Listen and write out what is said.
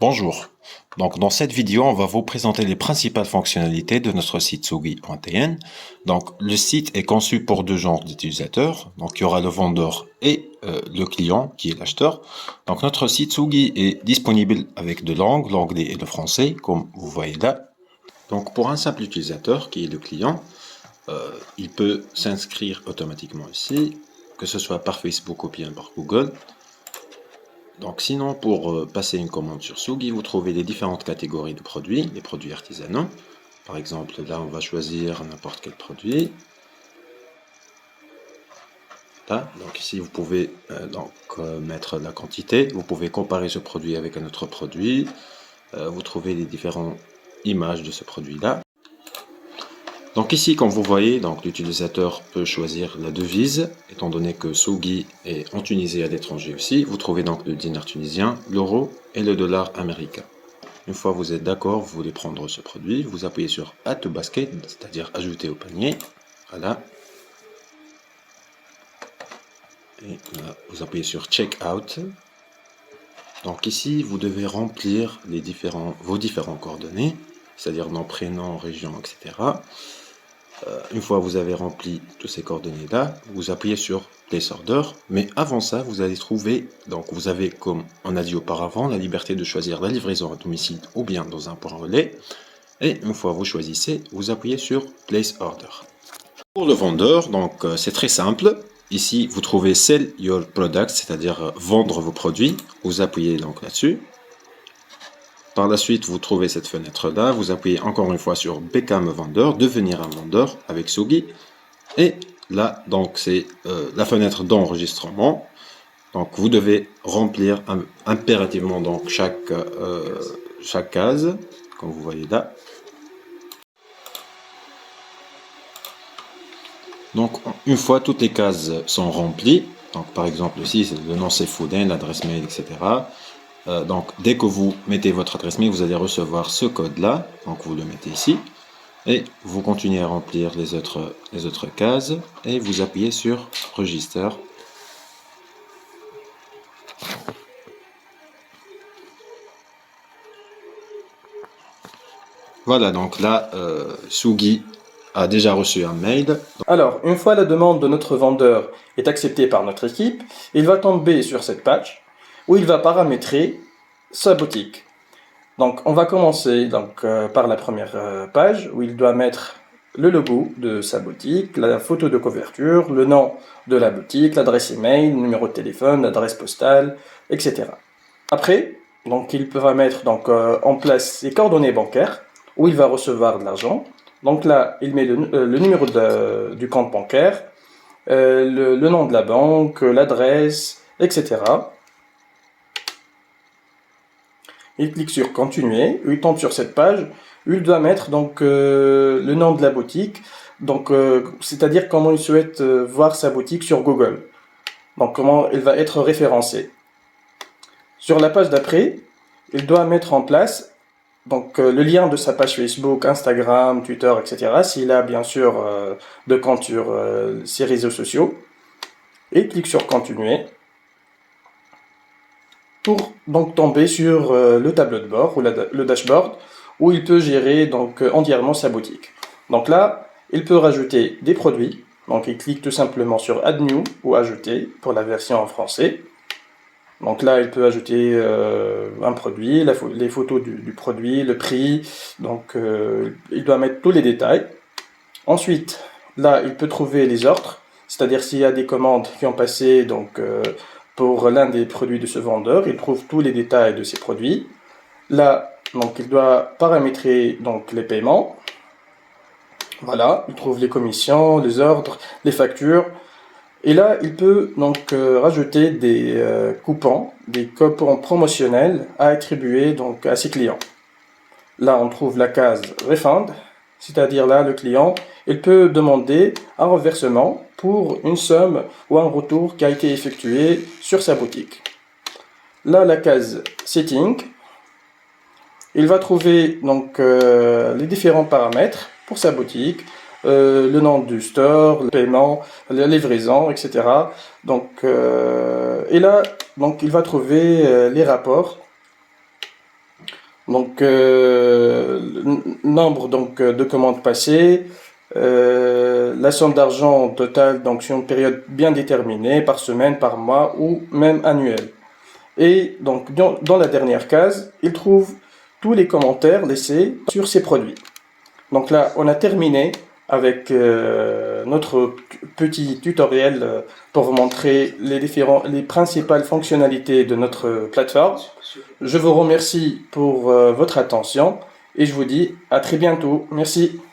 Bonjour. Donc, dans cette vidéo, on va vous présenter les principales fonctionnalités de notre site Sougi.tn. Donc, le site est conçu pour deux genres d'utilisateurs. Donc, il y aura le vendeur et le client, qui est l'acheteur. Donc, notre site Sougi est disponible avec deux langues, l'anglais et le français, comme vous voyez là. Donc, pour un simple utilisateur, qui est le client, il peut s'inscrire automatiquement ici, que ce soit par Facebook ou bien par Google. Donc sinon, pour passer une commande sur Sougi, vous trouvez les différentes catégories de produits, les produits artisanaux. Par exemple, là, on va choisir n'importe quel produit. Là, donc ici, vous pouvez mettre la quantité. Vous pouvez comparer ce produit avec un autre produit. Vous trouvez les différentes images de ce produit-là. Donc ici, comme vous voyez, donc l'utilisateur peut choisir la devise, étant donné que Sougi est en Tunisie et à l'étranger aussi. Vous trouvez donc le dinar tunisien, l'euro et le dollar américain. Une fois que vous êtes d'accord, vous voulez prendre ce produit, vous appuyez sur Add to Basket, c'est-à-dire ajouter au panier. Voilà. Et là, vous appuyez sur Check Out. Donc ici, vous devez remplir vos différents coordonnées, c'est-à-dire nom, prénom, région, etc. Une fois que vous avez rempli toutes ces coordonnées-là, vous appuyez sur Place Order. Mais avant ça, vous allez trouver, donc vous avez, comme on a dit auparavant, la liberté de choisir la livraison à domicile ou bien dans un point relais. Et une fois que vous choisissez, vous appuyez sur Place Order. Pour le vendeur, donc c'est très simple. Ici, vous trouvez Sell Your Products, c'est-à-dire vendre vos produits. Vous appuyez donc là-dessus. Par la suite, vous trouvez cette fenêtre-là, vous appuyez encore une fois sur Become a vendeur, devenir un vendeur avec Sougi. Et là, donc c'est la fenêtre d'enregistrement. Donc vous devez remplir impérativement donc chaque case, comme vous voyez là. Donc une fois toutes les cases sont remplies, donc par exemple ici, le nom c'est Fouden, l'adresse mail, etc. Donc dès que vous mettez votre adresse mail, vous allez recevoir ce code-là. Donc vous le mettez ici. Et vous continuez à remplir les autres cases. Et vous appuyez sur Register. Voilà, donc là, Sougi a déjà reçu un mail. Alors, une fois la demande de notre vendeur est acceptée par notre équipe, il va tomber sur cette page où il va paramétrer sa boutique. Donc, on va commencer par la première page où il doit mettre le logo de sa boutique, la photo de couverture, le nom de la boutique, l'adresse email, le numéro de téléphone, l'adresse postale, etc. Après, donc, il va mettre en place ses coordonnées bancaires où il va recevoir de l'argent. Donc là, il met le numéro du compte bancaire, le nom de la banque, l'adresse, etc. Il clique sur Continuer, il tombe sur cette page, il doit mettre le nom de la boutique, c'est-à-dire comment il souhaite voir sa boutique sur Google, donc comment elle va être référencée. Sur la page d'après, il doit mettre en place le lien de sa page Facebook, Instagram, Twitter, etc. S'il a bien sûr de compte sur ces réseaux sociaux. Et clique sur Continuer pour donc tomber sur le tableau de bord ou le dashboard où il peut gérer entièrement sa boutique. Donc là, il peut rajouter des produits. Donc il clique tout simplement sur Add New ou Ajouter pour la version en français. Donc là, il peut ajouter un produit, les photos du produit, le prix. Donc il doit mettre tous les détails. Ensuite, là, il peut trouver les ordres, c'est-à-dire s'il y a des commandes qui ont passé pour l'un des produits de ce vendeur, il trouve tous les détails de ces produits. Là, il doit paramétrer les paiements. Voilà, il trouve les commissions, les ordres, les factures. Et là, il peut rajouter des coupons promotionnels à attribuer à ses clients. Là, on trouve la case Refund, c'est-à-dire là, le client, il peut demander un reversement pour une somme ou un retour qui a été effectué sur sa boutique. Là, la case Setting, il va trouver les différents paramètres pour sa boutique, le nom du store, le paiement, la livraison, etc. Et là, il va trouver les rapports Donc, nombre donc, de commandes passées, la somme d'argent totale donc, sur une période bien déterminée, par semaine, par mois ou même annuelle. Et donc, dans la dernière case, il trouve tous les commentaires laissés sur ces produits. Donc là, on a terminé avec notre petit tutoriel pour vous montrer les principales fonctionnalités de notre plateforme. Je vous remercie pour votre attention et je vous dis à très bientôt. Merci.